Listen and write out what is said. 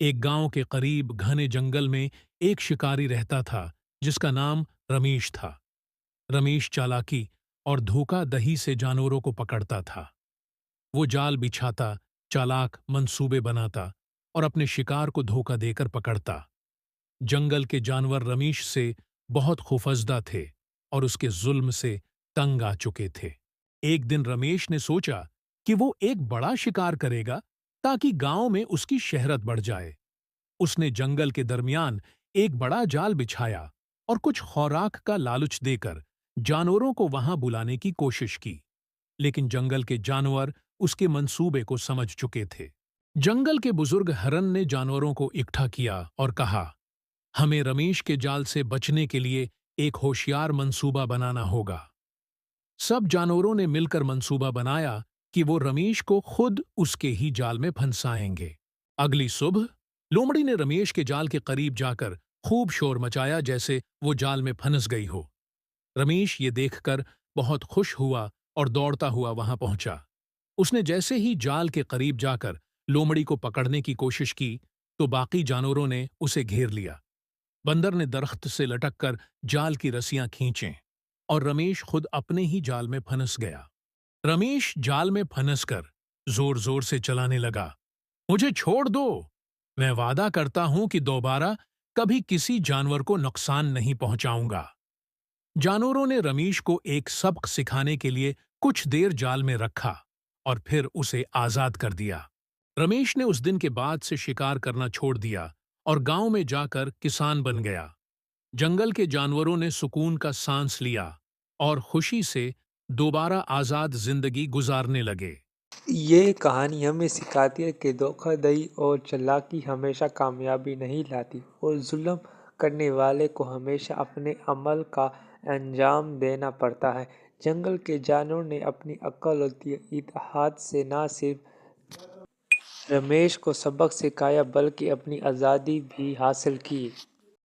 एक गांव के करीब घने जंगल में एक शिकारी रहता था जिसका नाम रमेश था। रमेश चालाकी और धोखाधड़ी से जानवरों को पकड़ता था। वो जाल बिछाता, चालाक मंसूबे बनाता और अपने शिकार को धोखा देकर पकड़ता। जंगल के जानवर रमेश से बहुत खौफजदा थे और उसके जुल्म से तंग आ चुके थे। एक दिन रमेश ने सोचा कि वो एक बड़ा शिकार करेगा ताकि गांव में उसकी शहरत बढ़ जाए। उसने जंगल के दरमियान एक बड़ा जाल बिछाया और कुछ खुराक का लालच देकर जानवरों को वहां बुलाने की कोशिश की। लेकिन जंगल के जानवर उसके मंसूबे को समझ चुके थे। जंगल के बुजुर्ग हरन ने जानवरों को इकट्ठा किया और कहा, हमें रमेश के जाल से बचने के लिए एक होशियार मंसूबा बनाना होगा। सब जानवरों ने मिलकर मंसूबा बनाया कि वो रमेश को खुद उसके ही जाल में फंसाएंगे। अगली सुबह लोमड़ी ने रमेश के जाल के करीब जाकर खूब शोर मचाया जैसे वो जाल में फंस गई हो। रमेश ये देखकर बहुत खुश हुआ और दौड़ता हुआ वहां पहुंचा। उसने जैसे ही जाल के करीब जाकर लोमड़ी को पकड़ने की कोशिश की तो बाकी जानवरों ने उसे घेर लिया। बंदर ने दरख्त से लटककर जाल की रस्सियां खींचें और रमेश खुद अपने ही जाल में फंस गया। रमेश जाल में फंसकर जोर जोर से चलाने लगा, मुझे छोड़ दो, मैं वादा करता हूं कि दोबारा कभी किसी जानवर को नुकसान नहीं पहुंचाऊंगा। जानवरों ने रमेश को एक सबक सिखाने के लिए कुछ देर जाल में रखा और फिर उसे आजाद कर दिया। रमेश ने उस दिन के बाद से शिकार करना छोड़ दिया और गांव में जाकर किसान बन गया। जंगल के जानवरों ने सुकून का सांस लिया और खुशी से दोबारा आजाद जिंदगी गुजारने लगे। ये कहानी हमें सिखाती है कि धोखाधड़ी और चालाकी हमेशा कामयाबी नहीं लाती और जुल्म करने वाले को हमेशा अपने अमल का अंजाम देना पड़ता है। जंगल के जानवर ने अपनी अक्ल और इत्तेहाद से न सिर्फ रमेश को सबक सिखाया बल्कि अपनी आज़ादी भी हासिल की।